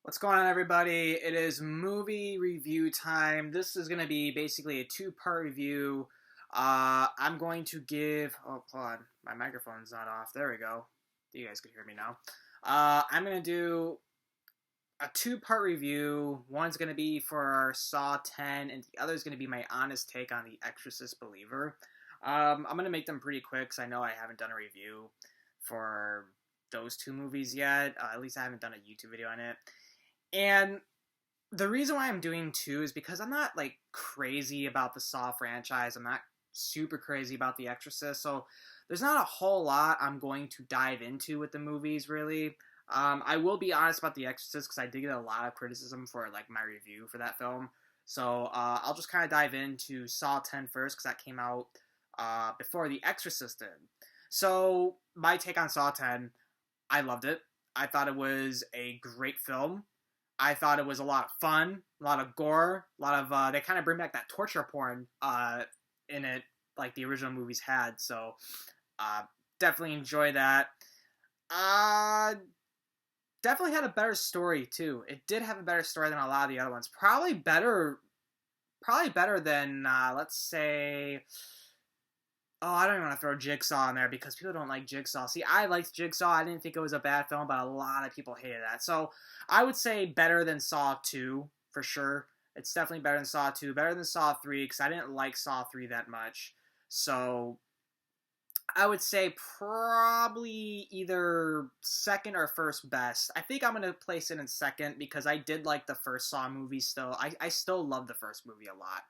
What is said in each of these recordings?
What's going on, everybody? It is movie review time. This is going to be basically a two-part review. I'm going to give... Oh, hold on. My microphone's not off. There we go. You guys can hear me now. I'm going to do a two-part review. One's going to be for Saw 10, and the other is going to be my honest take on The Exorcist Believer. I'm going to make them pretty quick, because I know I haven't done a review for those two movies yet. At least I haven't done a YouTube video on it. And the reason why I'm doing two is because I'm not, like, crazy about the Saw franchise. I'm not super crazy about The Exorcist, so there's not a whole lot I'm going to dive into with the movies, really. I will be honest about The Exorcist, because I did get a lot of criticism for, like, my review for that film. So, I'll just kind of dive into Saw 10 first, because that came out before The Exorcist did. So, my take on Saw 10, I loved it. I thought it was a great film. I thought it was a lot of fun, a lot of gore, a lot of, they kind of bring back that torture porn in it, like the original movies had, so definitely enjoy that. Definitely had a better story, too. It did have a better story than a lot of the other ones. Probably better than, let's say... Oh, I don't even want to throw Jigsaw in there because people don't like Jigsaw. See, I liked Jigsaw. I didn't think it was a bad film, but a lot of people hated that. So I would say better than Saw 2, for sure. It's definitely better than Saw 2. Better than Saw 3, because I didn't like Saw 3 that much. So I would say probably either second or first best. I think I'm going to place it in second because I did like the first Saw movie still. I still love the first movie a lot.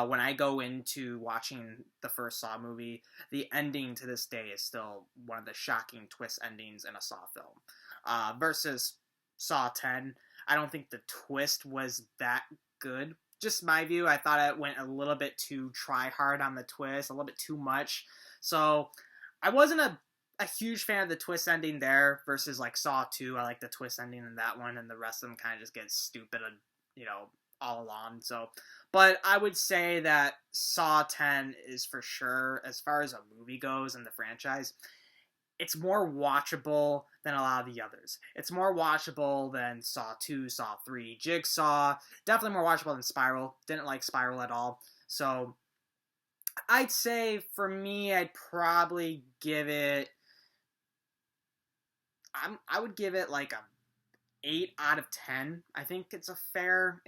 When I go into watching the first Saw movie, the ending to this day is still one of the shocking twist endings in a Saw film. Versus Saw 10, I don't think the twist was that good. Just my view, I thought it went a little bit too try-hard on the twist, a little bit too much. So, I wasn't a huge fan of the twist ending there versus, like, Saw 2. I like the twist ending in that one, and the rest of them kind of just get stupid, all along. So, but I would say that Saw 10 is for sure, as far as a movie goes in the franchise, it's more watchable than a lot of the others. It's more watchable than Saw 2, Saw 3, Jigsaw. Definitely more watchable than Spiral. Didn't like Spiral at all. So, I'd say, for me, I'd probably give it... I would give it, like, a 8 out of 10. I think it's a fair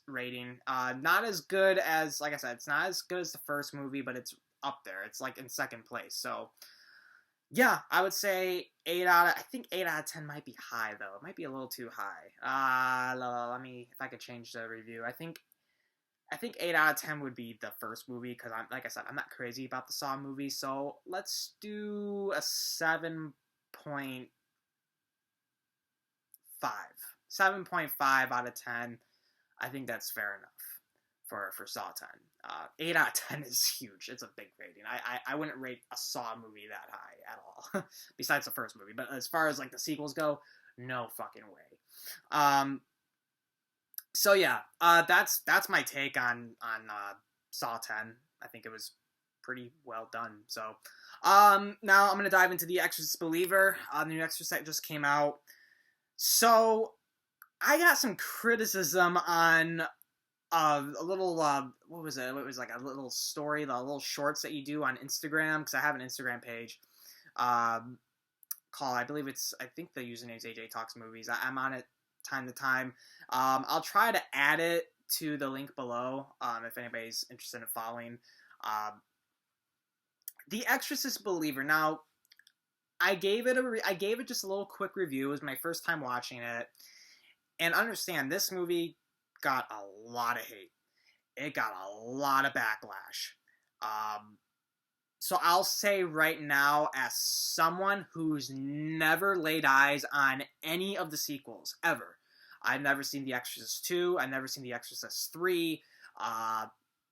rating. Not as good as, like I said, it's not as good as the first movie, but it's up there. It's like in second place. So yeah, I would say I think 8 out of 10 might be high though. It might be a little too high. Let me, if I could change the review. I think 8 out of 10 would be the first movie because like I said, I'm not crazy about the Saw movie. So let's do a 7.5. 7.5 out of 10. I think that's fair enough for Saw 10. 8 out of 10 is huge. It's a big rating. I wouldn't rate a Saw movie that high at all. Besides the first movie. But as far as like the sequels go, no fucking way. So yeah, that's my take on Saw 10. I think it was pretty well done. So now I'm gonna dive into The Exorcist Believer. The new Exorcist that just came out. So, I got some criticism on a little, what was it? It was like a little story, the little shorts that you do on Instagram, because I have an Instagram page, called, I think the username is AJ Talks Movies. I'm on it time to time. I'll try to add it to the link below, if anybody's interested in following. The Exorcist Believer. Now, I gave it just a little quick review. It was my first time watching it. And understand, this movie got a lot of hate. It got a lot of backlash. So I'll say right now, as someone who's never laid eyes on any of the sequels, ever. I've never seen The Exorcist 2. I've never seen The Exorcist 3.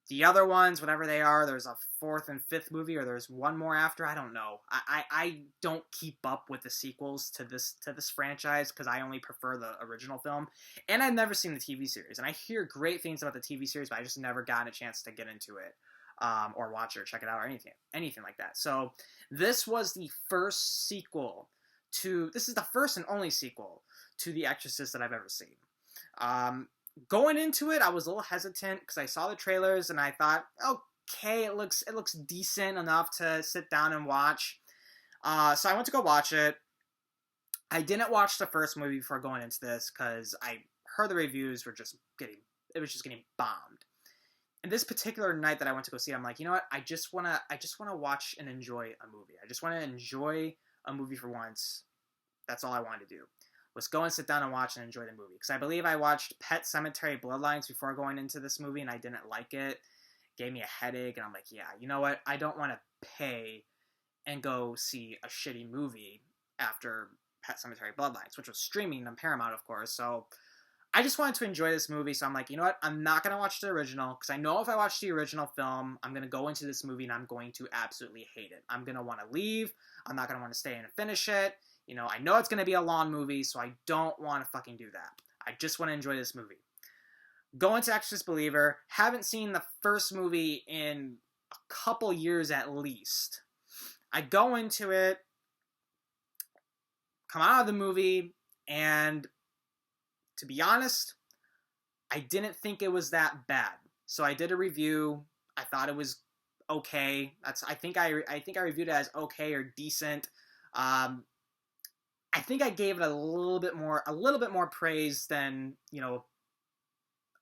The other ones, whatever they are, there's a fourth and fifth movie, or there's one more after. I don't know. I don't keep up with the sequels to this franchise because I only prefer the original film, and I've never seen the TV series. And I hear great things about the TV series, but I just never gotten a chance to get into it, or watch it, or check it out, or anything like that. So this was the first sequel this is the first and only sequel to The Exorcist that I've ever seen. Going into it, I was a little hesitant because I saw the trailers and I thought, okay, it looks decent enough to sit down and watch. So I went to go watch it. I didn't watch the first movie before going into this because I heard the reviews were just getting bombed. And this particular night that I went to go see it, I'm like, you know what? I just wanna watch and enjoy a movie. I just want to enjoy a movie for once. That's all I wanted to do. Was go and sit down and watch and enjoy the movie. Because I believe I watched Pet Sematary Bloodlines before going into this movie, and I didn't like it. It gave me a headache, and I'm like, yeah, you know what? I don't want to pay and go see a shitty movie after Pet Sematary Bloodlines, which was streaming on Paramount, of course. So I just wanted to enjoy this movie, so I'm like, you know what? I'm not going to watch the original, because I know if I watch the original film, I'm going to go into this movie and I'm going to absolutely hate it. I'm going to want to leave. I'm not going to want to stay in and finish it. You know, I know it's going to be a long movie, so I don't want to fucking do that. I just want to enjoy this movie. Go into Exorcist Believer. Haven't seen the first movie in a couple years at least. I go into it, come out of the movie, and to be honest, I didn't think it was that bad. So I did a review. I thought it was okay. I think I reviewed it as okay or decent. I think I gave it a little bit more praise than, you know,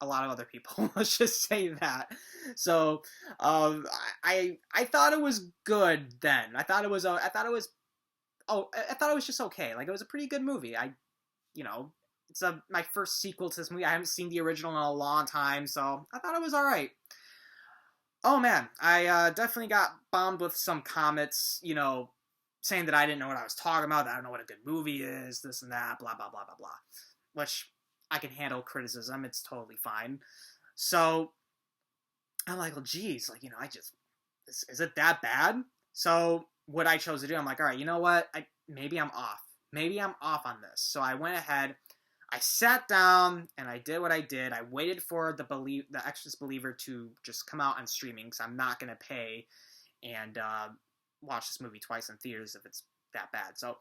a lot of other people. Let's just say that. So, I thought it was good then. I thought it was just okay. Like, it was a pretty good movie. It's my first sequel to this movie. I haven't seen the original in a long time, so I thought it was all right. Oh man, I definitely got bombed with some comments, you know, saying that I didn't know what I was talking about, that I don't know what a good movie is, this and that, blah, blah, blah, blah, blah. Which, I can handle criticism, it's totally fine. So, I'm like, well, geez, like, you know, is it that bad? So, what I chose to do, I'm like, all right, you know what, maybe I'm off. Maybe I'm off on this. So, I went ahead, I sat down, and I did what I did. I waited for the Exorcist Believer to just come out on streaming, because I'm not going to pay and watch this movie twice in theaters if it's that bad. So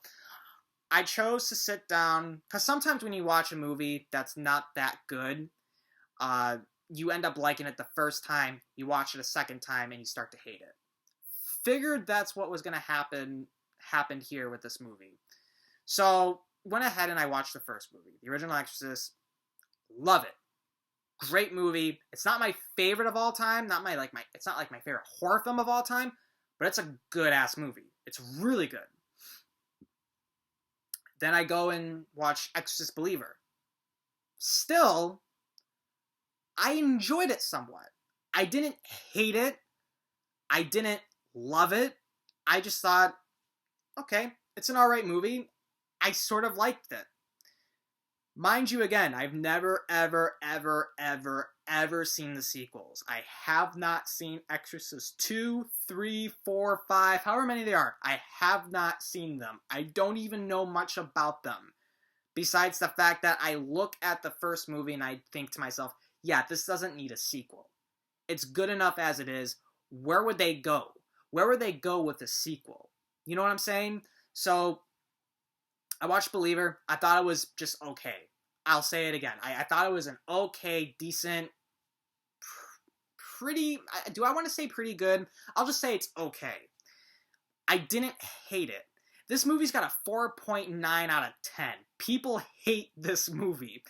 I chose to sit down, because sometimes when you watch a movie that's not that good, you end up liking it the first time, you watch it a second time, and you start to hate it. Figured that's what was going to happened here with this movie. So went ahead and I watched the first movie, the original Exorcist. Love it. Great movie. It's not my favorite of all time. It's not like my favorite horror film of all time, but it's a good-ass movie. It's really good. Then I go and watch Exorcist Believer. Still, I enjoyed it somewhat. I didn't hate it. I didn't love it. I just thought, okay, it's an alright movie. I sort of liked it. Mind you, again, I've never, ever, ever, ever, ever seen the sequels. I have not seen Exorcist 2, 3, 4, 5, however many they are. I have not seen them. I don't even know much about them. Besides the fact that I look at the first movie and I think to myself, yeah, this doesn't need a sequel. It's good enough as it is. Where would they go? Where would they go with the sequel? You know what I'm saying? So I watched Believer. I thought it was just okay. I'll say it again. I thought it was an okay, decent, pretty... Do I want to say pretty good? I'll just say it's okay. I didn't hate it. This movie's got a 4.9 out of 10. People hate this movie.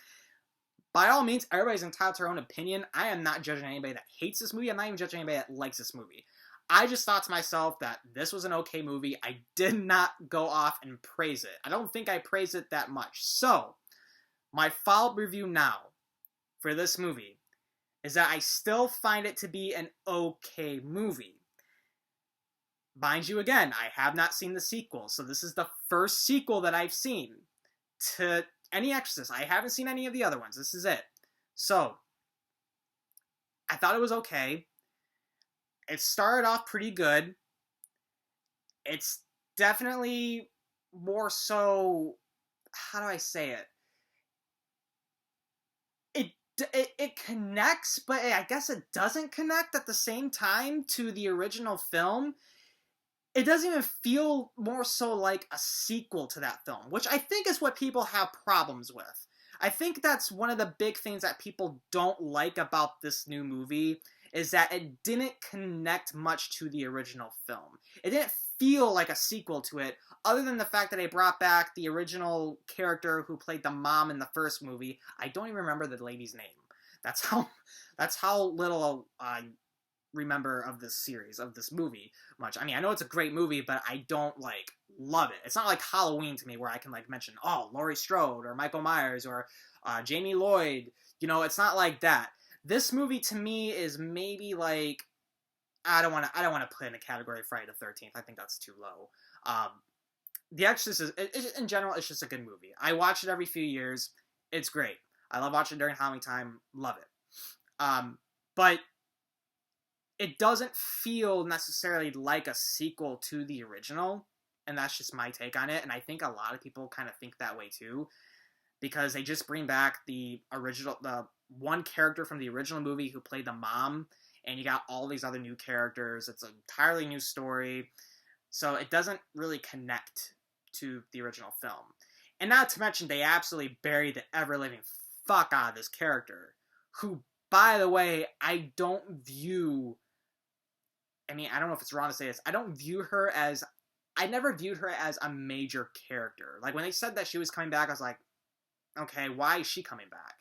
By all means, everybody's entitled to their own opinion. I am not judging anybody that hates this movie. I'm not even judging anybody that likes this movie. I just thought to myself that this was an okay movie. I did not go off and praise it. I don't think I praised it that much. So, my follow-up review now for this movie is that I still find it to be an okay movie. Mind you, again, I have not seen the sequel, so this is the first sequel that I've seen to any Exorcist. I haven't seen any of the other ones. This is it. So, I thought it was okay. It started off pretty good. It's definitely more so... How do I say it? It connects, but I guess it doesn't connect at the same time to the original film. it doesn't even feel more so like a sequel to that film, which I think is what people have problems with. I think that's one of the big things that people don't like about this new movie is that it didn't connect much to the original film. It didn't feel like a sequel to it, other than the fact that they brought back the original character who played the mom in the first movie. I don't even remember the lady's name. That's how little I remember of this series, of this movie much. I mean, I know it's a great movie, but I don't like love it. It's not like Halloween to me where I can like mention, oh, Laurie Strode or Michael Myers or Jamie Lloyd. You know, it's not like that. This movie to me is maybe like I don't want to put in a category of Friday the 13th. I think that's too low. The Exorcist in general, it's just a good movie. I watch it every few years. It's great. I love watching it during Halloween time. Love it. But it doesn't feel necessarily like a sequel to the original, and that's just my take on it. And I think a lot of people kind of think that way too, because they just bring back the one character from the original movie who played the mom, and you got all these other new characters. It's an entirely new story, so it doesn't really connect to the original film. And not to mention, they absolutely buried the ever-living fuck out of this character, who, by the way, I don't view... I mean, I don't know if it's wrong to say this. I never viewed her as a major character. Like, when they said that she was coming back, I was like, okay, why is she coming back?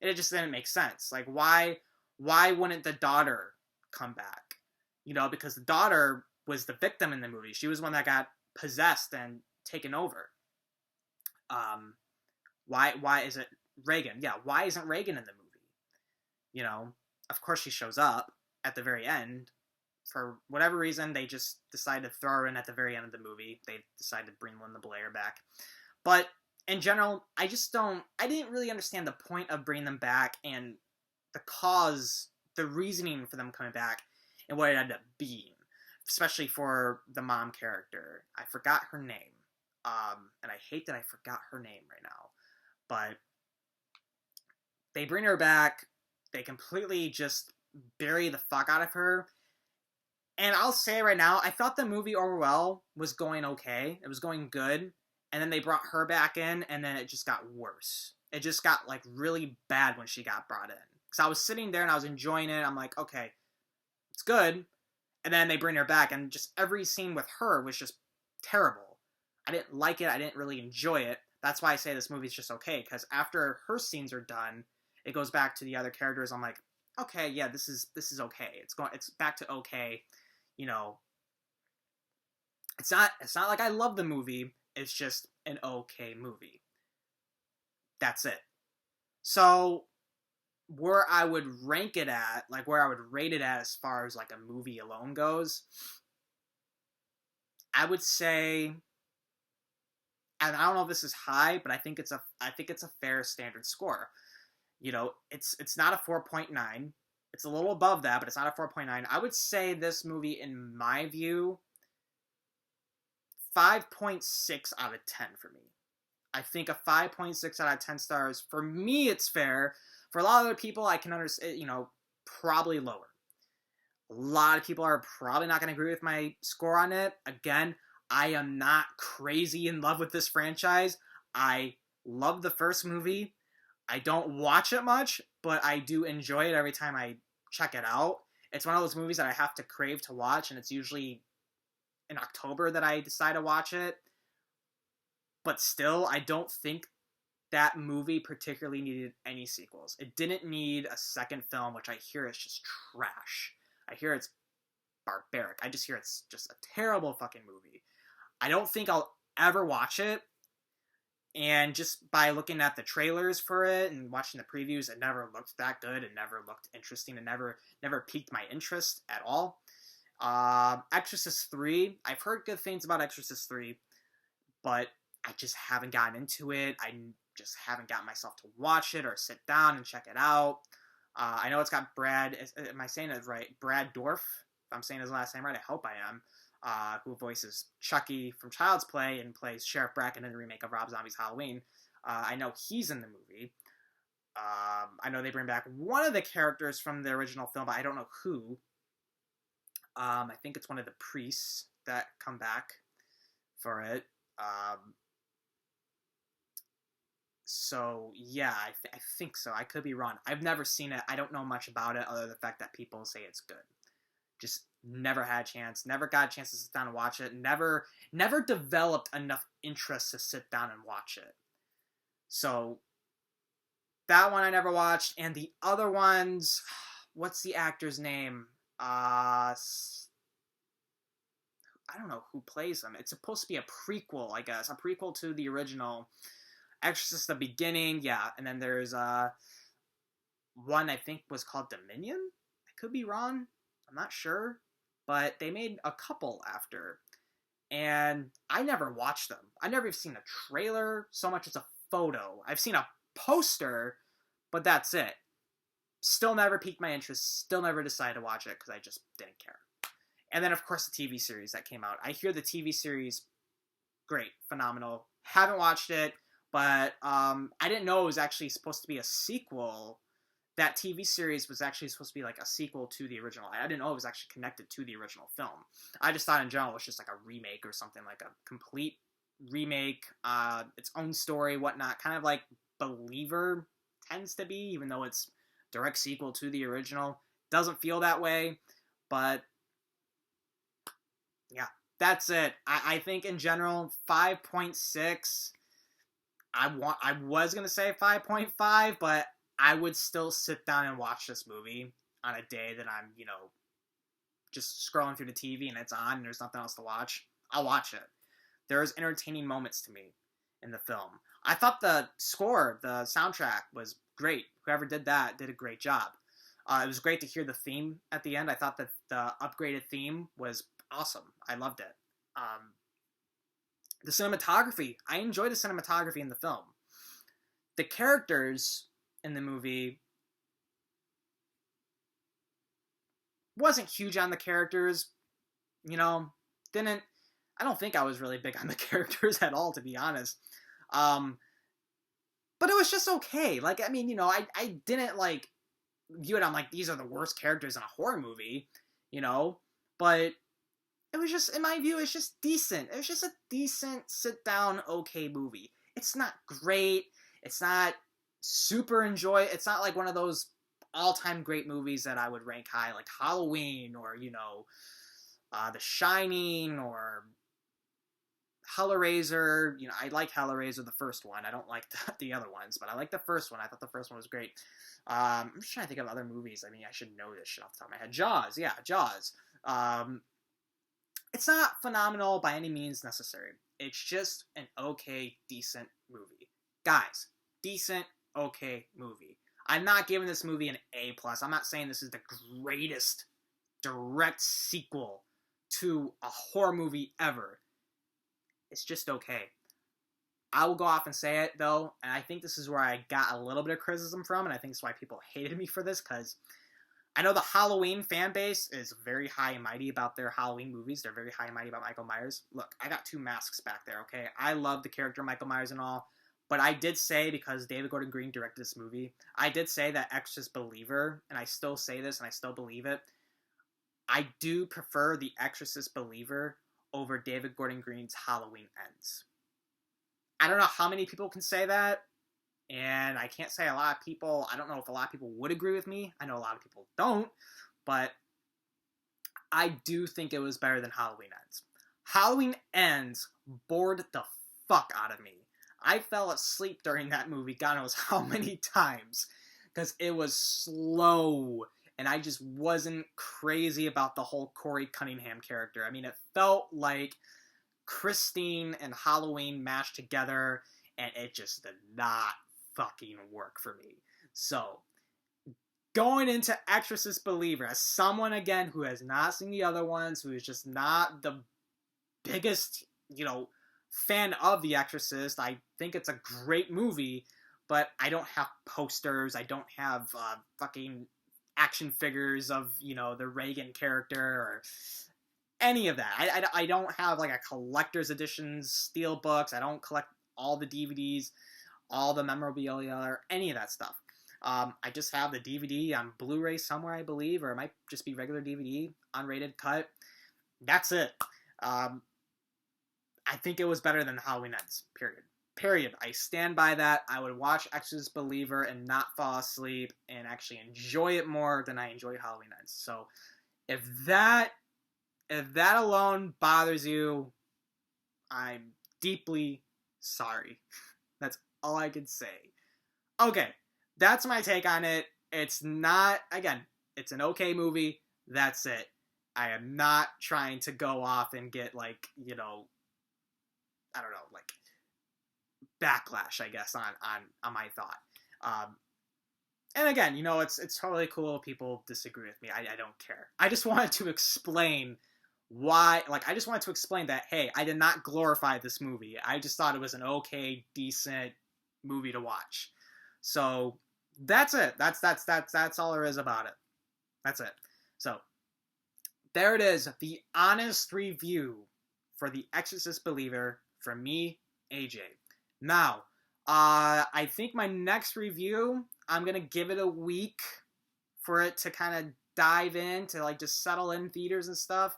And it just didn't make sense. Like, why wouldn't the daughter come back? You know, because the daughter was the victim in the movie. She was one that got possessed and taken over. Why is it Reagan? Yeah, why isn't Reagan in the movie? You know, of course she shows up at the very end. For whatever reason, they just decided to throw her in at the very end of the movie. They decided to bring Linda Blair back. But in general, I didn't really understand the point of bringing them back and the reasoning for them coming back and what it ended up being. Especially for the mom character. I forgot her name. And I hate that I forgot her name right now. But they bring her back. They completely just bury the fuck out of her. And I'll say right now, I thought the movie overall was going okay. It was going good. And then they brought her back in, and then it just got worse. It just got, like, really bad when she got brought in. Because I was sitting there and I was enjoying it. I'm like, okay, it's good. And then they bring her back, and just every scene with her was just terrible. I didn't like it. I didn't really enjoy it. That's why I say this movie's just okay. Because after her scenes are done, it goes back to the other characters. I'm like, okay, yeah, this is okay. It's back to okay. You know, it's not like I love the movie. It's just an okay movie. That's it. So, where I would rank it at, like where I would rate it at as far as like a movie alone goes, I would say, and I don't know if this is high, but I think it's a fair standard score. You know, it's not a 4.9. It's a little above that, but it's not a 4.9. I would say this movie, in my view, 5.6 out of 10 for me. I think a 5.6 out of 10 stars, for me, it's fair. For a lot of other people, I can understand, you know, probably lower. A lot of people are probably not going to agree with my score on it. Again, I am not crazy in love with this franchise. I love the first movie. I don't watch it much, but I do enjoy it every time I check it out. It's one of those movies that I have to crave to watch, and it's usually in October that I decide to watch it. But still, I don't think that movie particularly needed any sequels. It didn't need a second film, which I hear is just trash. I hear it's barbaric. I just hear it's just a terrible fucking movie. I don't think I'll ever watch it. And just by looking at the trailers for it and watching the previews, it never looked that good. It never looked interesting. It never piqued my interest at all. Exorcist 3. I've heard good things about Exorcist 3, but I just haven't gotten into it. I just haven't gotten myself to watch it or sit down and check it out. I know it's got Brad, am I saying it right? Brad Dourif, if I'm saying his last name right, I hope I am, who voices Chucky from Child's Play and plays Sheriff Bracken in the remake of Rob Zombie's Halloween. I know he's in the movie. I know they bring back one of the characters from the original film, but I don't know who. I think it's one of the priests that come back for it. So yeah, I think so. I could be wrong. I've never seen it. I don't know much about it other than the fact that people say it's good. Just never had a chance. Never got a chance to sit down and watch it. Never developed enough interest to sit down and watch it. So that one I never watched. And the other ones, what's the actor's name? I don't know who plays him. It's supposed to be a prequel, I guess. A prequel to the original Exorcist, the beginning, yeah. And then there's one I think was called Dominion. I could be wrong. I'm not sure. But they made a couple after. And I never watched them. I never even seen a trailer so much as a photo. I've seen a poster, but that's it. Still never piqued my interest. Still never decided to watch it because I just didn't care. And then, of course, the TV series that came out. I hear the TV series, great, phenomenal. Haven't watched it. But I didn't know it was actually supposed to be a sequel. That TV series was actually supposed to be like a sequel to the original. I didn't know it was actually connected to the original film. I just thought in general it was just like a remake or something, like a complete remake, its own story, whatnot. Kind of like Believer tends to be, even though it's direct sequel to the original. Doesn't feel that way, but yeah, that's it. I think in general, 5.6... I was going to say 5.5, but I would still sit down and watch this movie on a day that I'm, just scrolling through the TV and it's on and there's nothing else to watch. I'll watch it. There's entertaining moments to me in the film. I thought the score, the soundtrack was great. Whoever did that did a great job. It was great to hear the theme at the end. I thought that the upgraded theme was awesome. I loved it. The cinematography. I enjoyed the cinematography in the film. The characters in the movie, wasn't huge on the characters. I don't think I was really big on the characters at all, to be honest. But it was just okay. I didn't, view it on, these are the worst characters in a horror movie, but it was just, in my view, it's just decent. It was just a decent, sit-down, okay movie. It's not great. It's not super it's not like one of those all-time great movies that I would rank high, like Halloween, or, The Shining, or Hellraiser. I like Hellraiser, the first one. I don't like the other ones, but I like the first one. I thought the first one was great. I'm just trying to think of other movies. I should know this shit off the top of my head. Jaws. Yeah, Jaws. It's not phenomenal by any means necessary. It's just an okay, decent movie. Guys, decent, okay movie. I'm not giving this movie an A+. I'm not saying this is the greatest direct sequel to a horror movie ever. It's just okay. I will go off and say it, though, and I think this is where I got a little bit of criticism from, and I think it's why people hated me for this, because I know the Halloween fan base is very high and mighty about their Halloween movies. They're very high and mighty about Michael Myers. Look, I got 2 masks back there, okay? I love the character Michael Myers and all, but I did say, because David Gordon Green directed this movie, I did say that Exorcist Believer, and I still say this and I still believe it, I do prefer the Exorcist Believer over David Gordon Green's Halloween Ends. I don't know how many people can say that. And I can't say a lot of people, I don't know if a lot of people would agree with me. I know a lot of people don't, but I do think it was better than Halloween Ends. Halloween Ends bored the fuck out of me. I fell asleep during that movie, God knows how many times, because it was slow, and I just wasn't crazy about the whole Corey Cunningham character. It felt like Christine and Halloween mashed together, and it just did not fucking work for me. So, going into Exorcist Believer, as someone, again, who has not seen the other ones, who is just not the biggest, fan of The Exorcist, I think it's a great movie, but I don't have posters, I don't have fucking action figures of, the Reagan character, or any of that. I don't have, a collector's editions, steel books, I don't collect all the DVDs, all the memorabilia, or any of that stuff. I just have the DVD on Blu-ray somewhere, I believe, or it might just be regular DVD, unrated cut. That's it. Um, I think it was better than Halloween Ends, period. Period. I stand by that. I would watch Exorcist Believer and not fall asleep and actually enjoy it more than I enjoy Halloween Ends. So if that alone bothers you, I'm deeply sorry. That's all I can say. Okay, that's my take on it. It's not, again, it's an okay movie. That's it. I am not trying to go off and get, like, you know, I don't know, like, backlash, I guess, on my thought. And again, you know, it's totally cool if people disagree with me. I don't care. I just wanted to explain why, like, I just wanted to explain that, hey, I did not glorify this movie. I just thought it was an okay, decent movie to watch. So that's it. That's all there is about it. That's it. So there it is, the honest review for The Exorcist Believer from me, AJ. Now, I think my next review, I'm gonna give it a week for it to kind of dive in, to like just settle in theaters and stuff.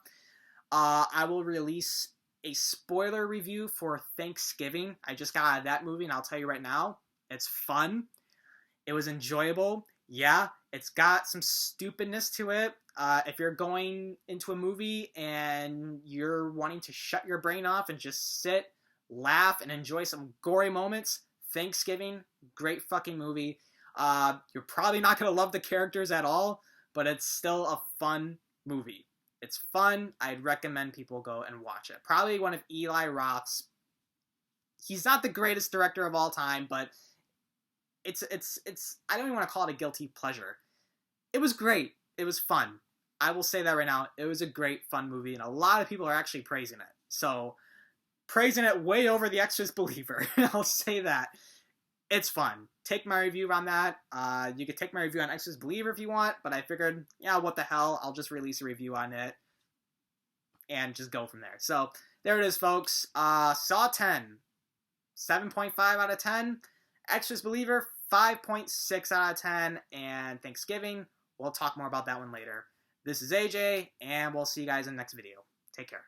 I will release a spoiler review for Thanksgiving. I just got out of that movie, and I'll tell you right now, it's fun. It was enjoyable. Yeah, it's got some stupidness to it. If you're going into a movie and you're wanting to shut your brain off and just sit, laugh, and enjoy some gory moments, Thanksgiving, great fucking movie. You're probably not going to love the characters at all, but it's still a fun movie. It's fun. I'd recommend people go and watch it. Probably one of Eli Roth's. He's not the greatest director of all time, but it's I don't even want to call it a guilty pleasure. It was great. It was fun. I will say that right now. It was a great, fun movie, and a lot of people are actually praising it. So, praising it way over The Exorcist Believer. I'll say that. It's fun. Take my review on that. You could take my review on Exorcist Believer if you want, but I figured, yeah, what the hell, I'll just release a review on it and just go from there. So, there it is, folks. Saw 10. 7.5 out of 10. Exorcist Believer, 5.6 out of 10. And Thanksgiving, we'll talk more about that one later. This is AJ, and we'll see you guys in the next video. Take care.